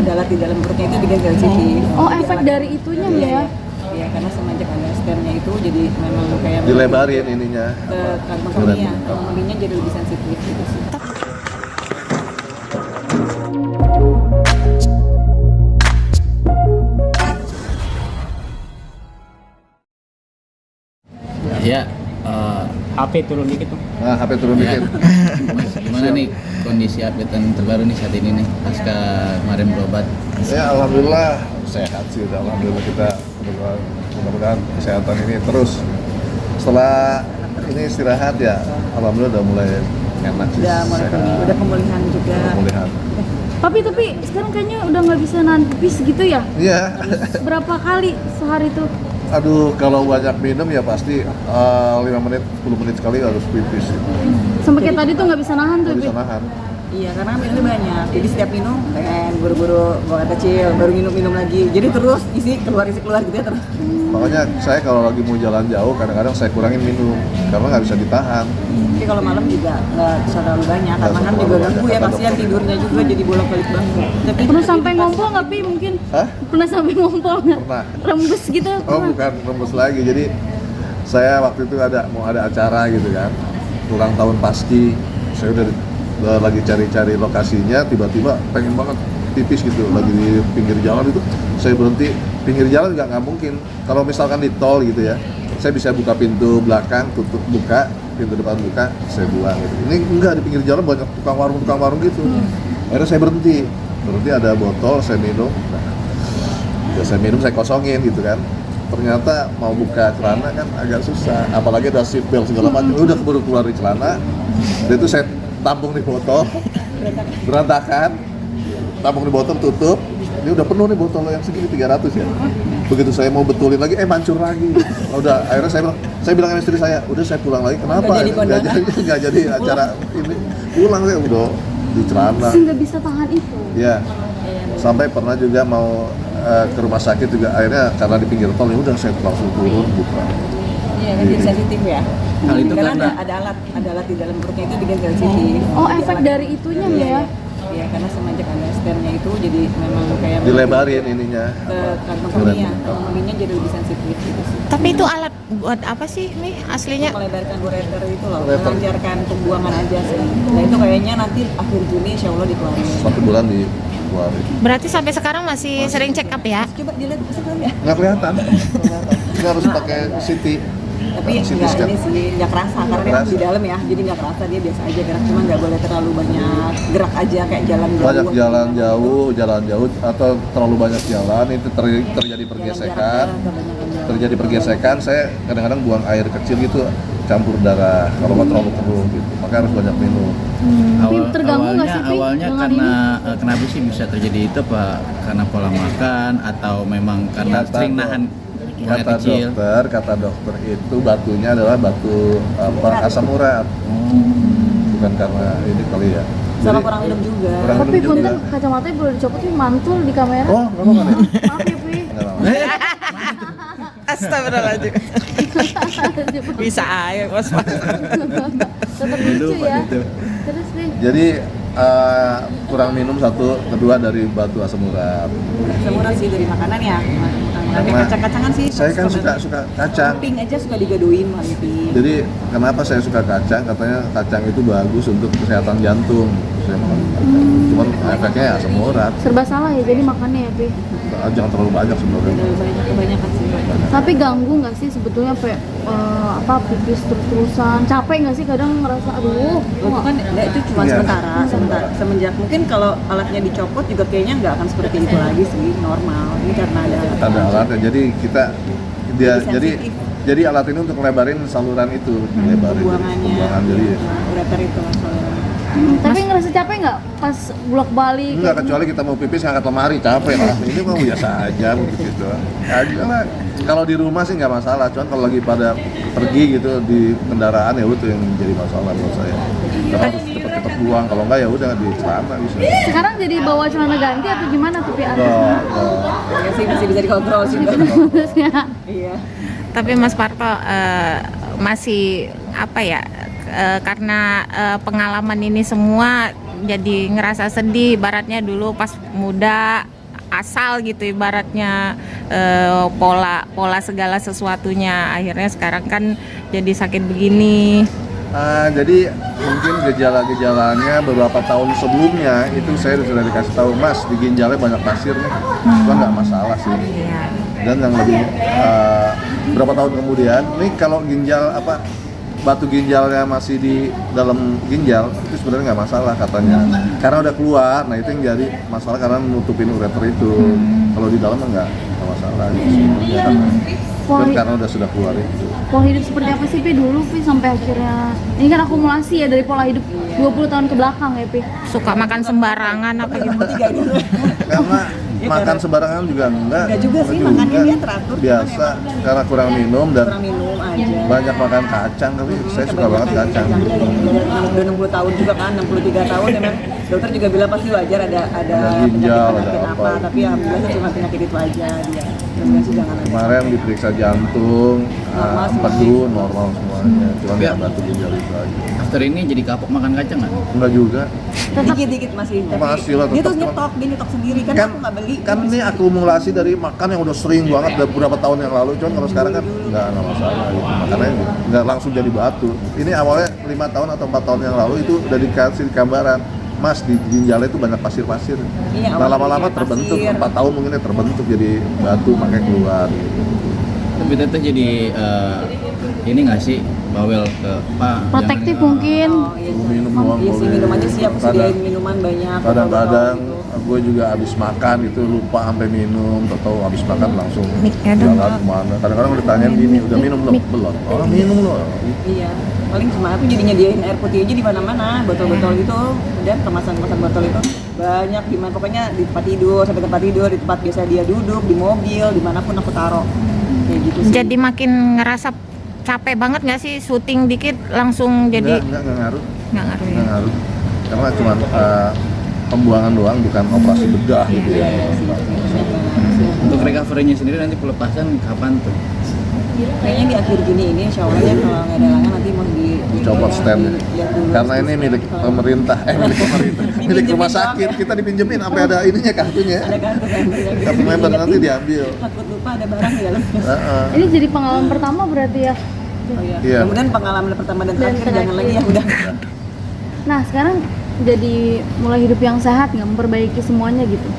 ada alat di dalam perutnya itu digagal sensitif. Oh, efek dari itunya ya? Iya, karena semenjak ada stennya itu jadi memang kayak dilebarin ininya ke kantong kemihnya, kantong kemihnya jadi lebih sensitif gitu sih. Ya, HP turun dikit tuh. nah HP turun ya. dikit. Gimana nih kondisi update terbaru nih saat ini nih pasca kemarin berobat? Ya alhamdulillah sehat sih, alhamdulillah kita mudah-mudahan kesehatan ini terus. Setelah ini istirahat ya, alhamdulillah udah mulai enak sih. Udah mulai sehat. pulih, udah pemulihan juga. Pemulihan. Tapi sekarang kayaknya udah nggak bisa nahan pipis gitu ya? Iya. Berapa kali sehari tuh? Aduh, kalau banyak minum ya pasti 5 menit, 10 menit sekali harus pipis. Sampai kayak tadi tuh nggak bisa nahan tuh. Nggak bisa Pi. nahan. Iya, karena minumnya banyak. Jadi setiap minum pengen buru-buru buang air kecil, baru minum lagi. Jadi terus isi keluar gitu ya terus. Makanya saya kalau lagi mau jalan jauh, kadang-kadang saya kurangin minum karena nggak bisa ditahan. Tapi kalau malam juga nggak bisa terlalu banyak, karena kan juga ganggu ya, kasihan tidurnya juga jadi bolak-balik banget. Tapi Pernah sampai ngompol nggak Pi mungkin? Hah? Pernah sampai ngompol nggak? Pernah. Rembes gitu? Oh pernah? bukan rembes lagi, jadi saya waktu itu mau ada acara gitu kan, ulang tahun Paski, saya udah lagi cari-cari lokasinya, tiba-tiba pengen banget pipis gitu, lagi di pinggir jalan itu, saya berhenti, pinggir jalan nggak mungkin, kalau misalkan di tol gitu ya, saya bisa buka pintu belakang, tutup, buka, pintu depan buka, saya buang gitu. Ini enggak, di pinggir jalan banyak tukang warung gitu, akhirnya saya berhenti ada botol, saya minum, nah, ya saya minum, saya kosongin gitu kan. Ternyata mau buka celana kan agak susah, apalagi ada seat belt segala macam. Udah keburu keluar di celana, dan itu saya tampung di botol, berantakan, tampung di botol, tutup. Ini udah penuh nih botol yang segini 300 ya. Begitu saya mau betulin lagi, mancur lagi. Udah, akhirnya saya bilang sama istri saya, udah saya pulang lagi. Kenapa? Nggak jadi acara ini. Pulang saya udah di celana. Nggak bisa tahan itu. Ya, sampai pernah juga mau ke rumah sakit juga, akhirnya karena di pinggir tol, ya udah saya langsung turun buka. iya kan jadi sensitif ya. Hal itu karena karena ada alat di dalam perutnya itu digagal sensitif. Oh, efek dari itunya ya? Iya, karena semenjak ada stennya itu jadi memang kayak Dilebarin ininya. ke kantong kemihnya, kantong kemihnya jadi lebih sensitif gitu sih. Tapi itu alat buat apa sih nih aslinya? Melebarkan ureter itu loh, Ureter. melancarkan pembuangan aja sih. Nah itu kayaknya nanti akhir Juni insya Allah dikeluarin. 1 bulan dikeluarin. Berarti sampai sekarang masih sering check up ya? Coba dilihat sekarang ya. Nggak kelihatan. Ini harus pakai CT. Tapi CT nggak scan. ini sih nggak kerasa karena Nggak dia kerasa. di dalam ya, jadi nggak kerasa, dia biasa aja gerak, cuma nggak boleh terlalu banyak gerak aja kayak jalan jauh. Banyak jalan jauh atau terlalu banyak jalan itu terjadi pergesekan. Terjadi pergesekan, saya kadang-kadang buang air kecil gitu campur darah kalau nggak terlalu keruh gitu, maka harus banyak minum. Tapi terganggu nggak sih, Pi, awalnya dengan karena kenapa sih bisa terjadi itu, Pak? Karena pola makan atau memang karena sering nahan buang air kecil? Kata dokter itu batunya adalah batu asam urat, bukan karena ini kali ya. Sama Jadi, kurang minum juga. kurang Tapi minum juga. punten kacamatanya boleh dicopot Pi, mantul di kamera. Oh, nggak apa-apa nih. Maaf ya Pi. Nggak apa-apa. Astagfirullahaladzim. Bisa aja mas. Tetap lucu ya. Terus nih. Jadi kurang minum satu, kedua dari batu asam urat. Semua sih dari makanan ya. Makan Karena kacang-kacangan sih. Saya kan suka kacang. Topping aja suka digadoin Ping. Jadi kenapa saya suka kacang? Katanya kacang itu bagus untuk kesehatan jantung. Saya makan kacang. Cuman efeknya ya asam urat. Serba salah ya jadi makannya ya Pi. Jangan terlalu banyak sebenarnya. Kebanyakan sih. Tapi ganggu nggak sih sebetulnya kayak pipis terus-terusan? Capek nggak sih kadang ngerasa aduh. Itu kan itu cuma Iya. sementara. Semenjak mungkin kalau alatnya dicopot juga kayaknya nggak akan seperti itu lagi sih, normal. Ini karena ada Ada alatnya. Jadi kita Sensitif. jadi alat ini untuk ngelebarin saluran itu, ngelebarin pembuangannya. pembuangan jadi ureter itu lah soalnya. Tapi ngerasa capek nggak pas bolak-balik? enggak, kecuali kita mau pipis ngangkat lemari capek lah. Ini mah biasa aja begitu. Aja lah. Kalau di rumah sih nggak masalah, cuman kalau lagi pada pergi gitu di kendaraan ya itu yang menjadi masalah menurut saya. Karena harus cepet-cepet buang, kalau enggak ya udah di celana bisa. Sekarang jadi bawa celana ganti atau gimana tuh Pi? Enggak. Ya sih masih bisa dikontrol sih. Iya. Tapi Mas Parto masih apa ya? Karena pengalaman ini semua jadi ngerasa sedih ibaratnya dulu pas muda asal gitu ibaratnya pola segala sesuatunya, akhirnya sekarang kan jadi sakit begini. Jadi mungkin gejala-gejalanya beberapa tahun sebelumnya itu saya sudah dikasih tahu, Mas di ginjalnya banyak pasir nih, itu nggak masalah sih. Iya. Dan yang lebih berapa tahun kemudian, nih kalau ginjal batu ginjalnya masih di dalam ginjal itu sebenarnya nggak masalah katanya, karena udah keluar. Nah itu yang jadi masalah karena menutupin ureter itu. Kalau di dalam nggak masalah gitu sebenarnya, karena sudah keluar itu. Pola hidup seperti apa sih Pi dulu Pi sampai akhirnya ini kan akumulasi ya dari pola hidup 20 tahun ke belakang ya Pi. Suka makan sembarangan apa gitu. Karena makan sembarangan juga enggak juga sih, juga. makannya dia teratur, biasa karena kurang minum dan kurang minum aja. banyak makan kacang, tapi saya suka banget kacang. Udah 60 tahun juga kan, 63 tahun memang dokter juga bilang pasti wajar ada ginjal, penyakit ada apa. tapi alhamdulillah sih cuma penyakit itu aja dia. Mudah-mudahan sih jangan ada. Kemarin diperiksa jantung, Normal empedu normal semuanya, cuma Ya. batu ginjal itu aja. After ini jadi kapok makan kacang nggak? Enggak juga. Dikit-dikit masih, tapi Masih lah, dia tetap. tuh dia nyetok sendiri kan, aku nggak beli. Kan ini akumulasi dari makan yang udah sering banget dari beberapa tahun yang lalu, cuman kalau sekarang kan nggak masalah gitu. Makannya nggak langsung jadi batu. Ini awalnya 5 tahun atau 4 tahun yang lalu itu udah dikasih gambaran, Mas di ginjalnya itu banyak pasir-pasir. Iya, Nah lama-lama awalnya terbentuk, pasir. 4 tahun mungkin ya terbentuk jadi batu makanya keluar gitu. Tapi teteh jadi ini nggak sih bawel ke Pak? Protektif jangan, mungkin. Oh, iya. Minum doang Iya sih, boleh. minum aja sih, aku sediain minuman banyak. Kadang-kadang botol-botol gue juga habis makan itu lupa sampai minum, atau habis makan langsung Mic-nya dong. jalan kemana. Kadang-kadang udah ditanyain gini, udah minum belum? Belum. Oh minum loh. gitu. Iya, paling cuma aku jadi nyediain air putih aja di mana-mana, botol-botol gitu, udah kemasan-kemasan botol itu banyak di mana, pokoknya di tempat tidur, sampai tempat tidur, di tempat biasa dia duduk, di mobil, dimanapun aku taruh, kayak gitu sih. Jadi makin ngerasa capek banget nggak sih, syuting dikit langsung jadi Enggak ngaruh. nggak ngaruh ya? Nggak ngaruh. Karena cuma pembuangan doang, bukan operasi bedah gitu ya. Untuk recovery-nya sendiri nanti pelepasan kapan tuh? Kayaknya di akhir gini ini, insya Allah ya, kalau nggak ada halangan nanti mau Dicopot stand. dilihat dulu. Karena ini milik pemerintah, milik pemerintah, milik rumah sakit. Kita dipinjemin sampai ada ininya kartunya. Ada kartu member ya. Kartu member nanti diambil. Takut lupa ada barang di dalam. Heeh. Ini jadi pengalaman pertama berarti ya. Oh iya. Iya. Kemudian pengalaman pertama dan Dan terakhir jangan terakhir. lagi ya udah. Nah sekarang jadi mulai hidup yang sehat nggak, memperbaiki semuanya gitu.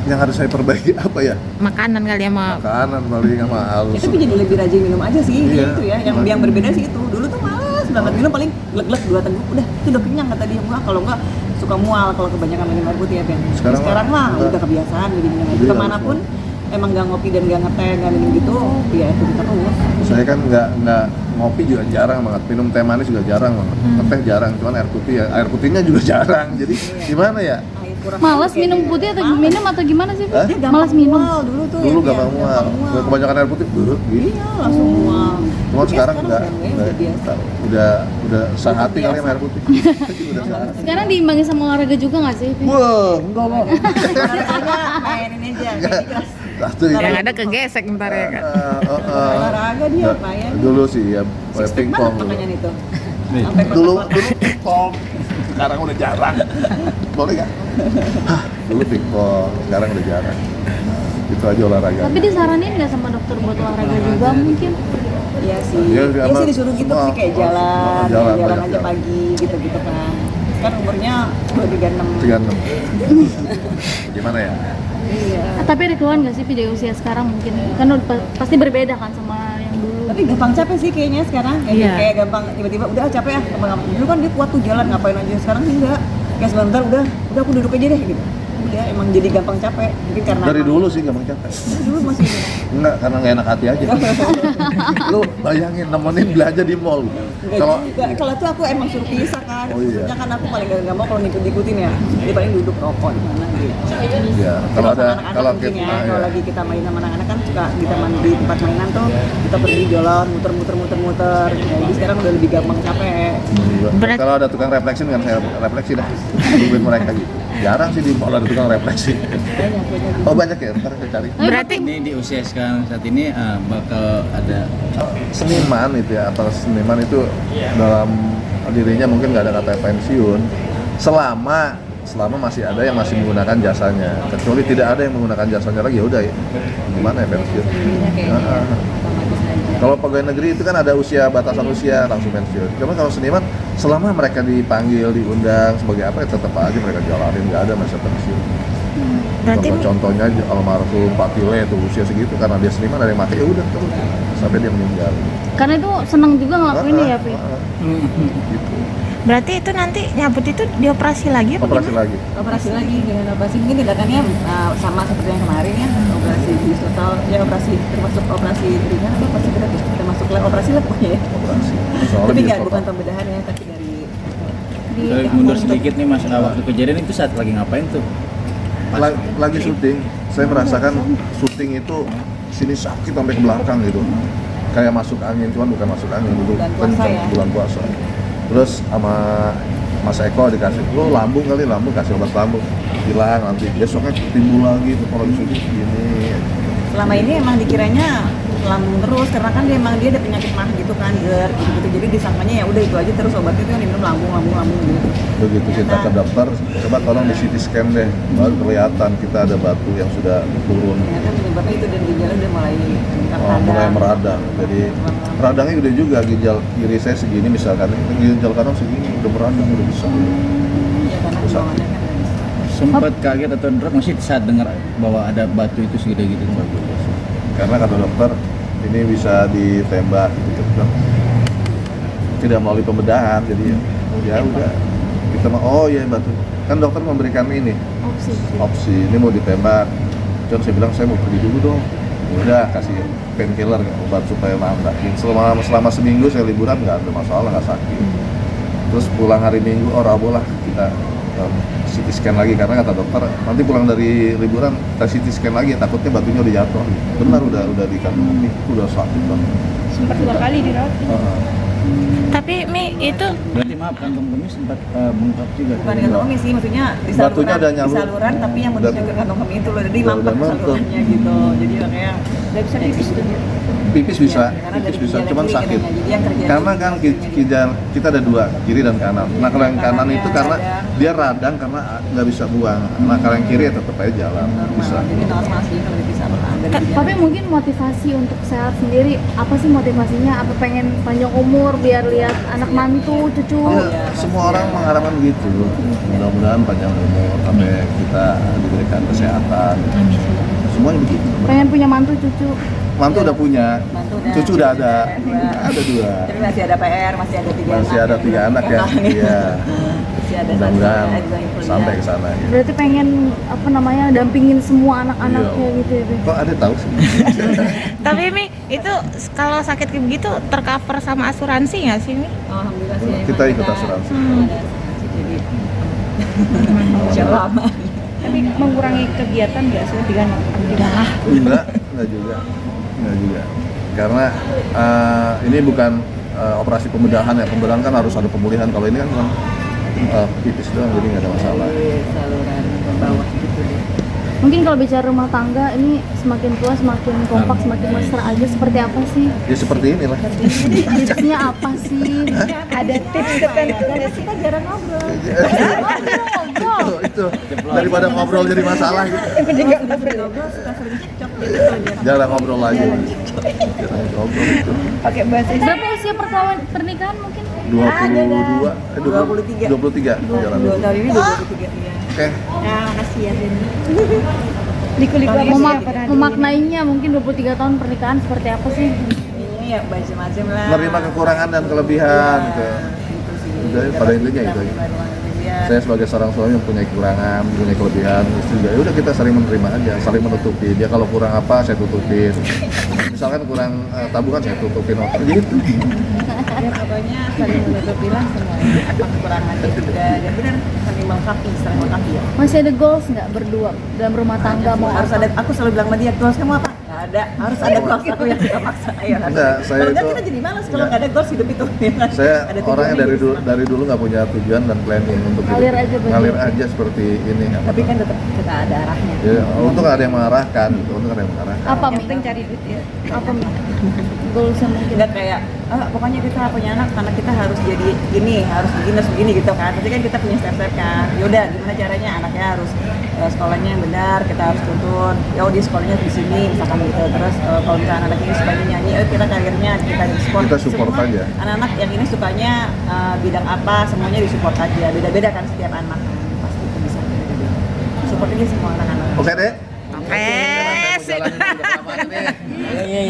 Yang harus saya perbaiki apa ya? Makanan kali ya, Ma. Makanan paling sama harus. Itu jadi lebih rajin minum aja sih, Iya. itu ya. Yang berbeda sih itu. Dulu tuh malas banget minum, paling glek-glek 2 teguk udah itu udah kenyang kata dia. Enggak, kalau enggak suka mual kalau kebanyakan minum air putih ya, Ben. Sekarang mah enggak. udah kebiasaan jadi minum air Iya, putih. Kemanapun emang nggak ngopi dan nggak ngeteh, nggak minum gitu, ya itu kita terus. Saya kan nggak ngopi juga jarang banget, minum teh manis juga jarang banget, ngeteh jarang, cuman air putih ya, air putihnya juga jarang. Jadi gimana ya? Air kurang Malas kayak minum gitu. putih atau Malas. minum atau gimana sih? Hah? Dia gampang Malas minum. mual dulu tuh. Dulu ya, gampang mual, mual. kebanyakan air putih, gitu. Iya, langsung mual. Cuman Ya, sekarang udah biasa. udah sehati kali sama air putih. Udah sehati. Sekarang diimbangi sama olahraga juga nggak sih? Wah, enggak lah. Olahraganya mainin aja, kayak keras. Satu ini. Yang ada kegesek ntar ya kan. Olahraga dia lumayan. Dulu sih ya, Six pack pingpong banget dulu. makanya itu. Sampai Dulu kotak-kotak. pingpong, sekarang udah jarang. Boleh nggak? Hah, dulu pingpong, sekarang udah jarang. Itu aja olahraga. Tapi disaranin nggak sama dokter buat olahraga juga mungkin? Iya sih. Iya, Iya sama sih disuruh gitu semua. sih kayak jalan, Jalan, jalan banyak aja jalan. pagi gitu-gitu kan. Kan umurnya udah 36. 36. Gimana ya? Iya. Tapi ada keluhan nggak sih Pi, dari usia sekarang mungkin? Kan udah pasti berbeda kan sama yang dulu. Tapi gampang capek sih kayaknya sekarang. Iya. Kayak gampang tiba-tiba udah capek ah. Dulu kan dia kuat tuh jalan ngapain aja. Sekarang sih enggak. Kayak sebentar udah aku duduk aja deh gitu. Udah emang jadi gampang capek. Mungkin karena Dari dulu sih gampang capek. dulu masih Enggak, karena nggak enak hati aja. Lu bayangin nemenin belanja di mall. Kalau kalau tuh aku emang suruh pisah kan. Oh, iya. Maksudnya kan aku paling gak mau kalau ngikut-ngikutin ya. Jadi paling duduk rokok di mana gitu. ya, kalau ada Sama anak-anak kalau mungkin kita ya, kalau lagi kita main sama anak-anak kan suka di taman di tempat mainan tuh kita pergi jalan muter-muter. Jadi sekarang udah lebih gampang capek. Berat- kalau ada tukang refleksi kan saya refleksi dah. Tungguin mereka gitu. Jarang sih di mall ada tukang refleksi. Banyak kayaknya. Oh banyak ya, ntar saya cari. Berarti Ini di usia sekarang saat ini bakal ada Seniman itu ya, atau seniman itu dalam dirinya mungkin nggak ada kata pensiun, selama masih ada yang masih menggunakan jasanya. Kecuali tidak ada yang menggunakan jasanya lagi, ya udah ya. Gimana ya pensiun? Kalau pegawai negeri itu kan ada batasan usia langsung pensiun. Cuma kalau seniman selama mereka dipanggil, diundang sebagai apa ya tetap aja mereka jalanin, nggak ada masa pensiun. Berarti Contohnya almarhum Pak Tile itu usia segitu karena dia seniman, ada yang mati ya udah terus sampai dia meninggal. Karena itu seneng juga ngelakuinnya ya, Pi. Gitu. berarti itu nanti nyabut itu dioperasi lagi apa Operasi gimana? lagi. Operasi lagi dengan operasi mungkin tindakannya sama seperti yang kemarin ya, operasi di total ya, operasi termasuk operasi ringan atau operasi berat ya, termasuk operasi lah pokoknya ya. Operasi. Tapi dia nggak total. bukan pembedahan ya, tapi dari Mundur sedikit nih Mas, waktu kejadian itu saat lagi ngapain tuh? Lagi syuting, saya merasakan syuting itu sini sakit sampai ke belakang gitu, kayak masuk angin, cuman bukan masuk angin dulu, Bulan puasa ya? bulan puasa. Terus sama Mas Eko dikasih, lo lambung kali, lambung kasih obat lambung, hilang, nanti besoknya timbul lagi tuh kalau syuting gini. selama ini emang dikiranya lambung terus karena kan dia ada penyakit mah gitu kan, GERD gitu, jadi disangkanya ya udah itu aja terus obatnya itu yang diminum lambung gitu. Begitu kita ke dokter, coba tolong di CT scan deh, baru kelihatan kita ada batu yang sudah turun. Ternyata penyebabnya itu dan ginjalnya udah mulai Mulai meradang, jadi radangnya udah juga, ginjal kiri saya segini misalkan, ginjal kanan segini udah meradang, udah besar. ya karena buangannya kan nggak bisa. Sempat kaget atau drop masih saat dengar bahwa ada batu itu segede gitu? Karena kata dokter ini bisa ditembak gitu, tidak melalui pembedahan, jadi ya udah kita oh ya batu, kan dokter memberikan ini opsi ini mau ditembak. John saya bilang saya mau pergi dulu dong, udah kasih painkiller obat supaya nambah. Selama seminggu saya liburan nggak ada masalah, nggak sakit. Terus pulang hari Minggu Rabu lah kita CT scan lagi, karena kata dokter nanti pulang dari liburan kita CT scan lagi, takutnya batunya udah jatuh. Benar udah di kantong itu udah sakit banget. Sempat 2 kali dirawat. Tapi Mi itu Berarti maaf, kantong kemih sempat bengkak juga. Bukan di kantong kemih sih, maksudnya di Batunya ada saluran, nyalur. di saluran tapi yang menuju ke kantong kemih itu loh, jadi Udah mampet mampet. salurannya gitu, jadi makanya Nggak bisa pipis tuh. Pipis bisa, Iya, karena pipis dari bisa, ginjal cuman kiri sakit. katanya. Jadi yang kerja Karena kan ginjal kita ada dua, kiri dan kanan. Nah kalau yang kanan Kanannya itu karena radang. dia radang karena nggak bisa buang. Nah kalau yang kiri ya tetap aja jalan, bisa. jadi normal sih kalau dipisah dari ginjal. Tapi mungkin motivasi untuk sehat sendiri, apa sih motivasinya? Apa pengen panjang umur biar lihat anak mantu, cucu? Ya, semua orang mengharapkan begitu. Mudah-mudahan panjang umur sampai kita diberikan kesehatan. Semuanya begitu. Pengen punya mantu, cucu. Mantu udah punya, Mantu udah. cucu udah ada, Ada 2. ada 2. Tapi masih ada PR, masih ada 3 Masih ada 3 anak ya. Iya. Masih ada Mudah-mudahan satu lagi yang sampai ke kuliah. sana. Ya. Berarti pengen apa namanya dampingin semua anak-anaknya Iya. gitu ya, Pi? Kok ada tahu sih? tapi Mi itu kalau sakit kayak begitu tercover sama asuransi nggak sih Mi? Alhamdulillah sih. Kita ikut asuransi. Ada asuransi, jadi insya Allah aman. Tapi mengurangi kegiatan nggak sih dengan aktivitas? Enggak juga. Karena ini bukan operasi pembedahan ya. Pembedahan kan harus ada pemulihan. Kalau ini kan cuma pipis doang, jadi nggak ada masalah. Saluran ke bawah gitu deh. Mungkin kalau bicara rumah tangga ini semakin tua semakin kompak, semakin mesra aja, seperti apa sih? Ya seperti inilah. Tipsnya apa sih? Ada tips tertentu? Kita jarang ngobrol. itu daripada ngobrol jadi masalah gitu. Ngobrol suka sering cocok gitu kalau jarang. Jangan ngobrol lagi. Jarang ngobrol itu. Pakai bahasa Berapa usia pernikahan mungkin? 22, 23. 23. Jalan 2 tahun ini 23 ya. Oke. Ya, makasih ya Denny. Liku-liku apa sih yang pernah Memaknainya mungkin 23 tahun pernikahan seperti apa sih? Ini ya macam-macam lah. Menerima kekurangan dan kelebihan gitu. Gitu sih. Udah, pada intinya itu aja. Saya sebagai seorang suami mempunyai kekurangan, mempunyai kelebihan, istri juga. Ya udah kita saling menerima aja, saling menutupi. Dia kalau kurang apa saya tutupin. Misalkan kurang tabungan saya tutupin gitu. Ya pokoknya saling menutupi lah semuanya, apa kekurangannya juga. Dan benar saling melengkapi ya. Masih ada goals nggak berdua dalam rumah tangga mau Harus apa? ada. Aku selalu bilang sama dia, goals kamu apa? Nggak ada, harus ada goals. Aku yang suka maksa. Ayo, Enggak, saya kalau enggak itu- kita jadi malas kalau Enggak. nggak ada goals hidup itu. ya kan? Saya Ada orangnya tujuannya dari jadi dulu semangat. dari dulu nggak punya tujuan dan planning untuk hidup. Ngalir aja berarti. Ngalir aja seperti ini. Tapi kan tetap kita ada arahnya. Ya, untung ada yang mengarahkan, gitu. Untung ada yang mengarahkan. Apa Yang Mi? penting cari duit ya. Apa Mi? Goalsnya mungkin. Nggak kayak pokoknya kita punya anak karena kita harus jadi gini, harus begini, harus begini gitu kan. Tapi kan kita punya step-step kan. Yaudah gimana caranya anaknya harus sekolahnya yang benar, kita harus tuntun. Ya di sekolahnya di sini misalkan gitu. Terus kalau misalnya anak ini sukanya nyanyi, kita karirnya kita support. Kita support Semua aja. Anak-anak yang ini sukanya bidang apa, semuanya disupport aja. Beda-beda kan setiap anak. Pasti itu bisa beda-beda. Support aja semua anak-anak. Oke deh. Oke, sip.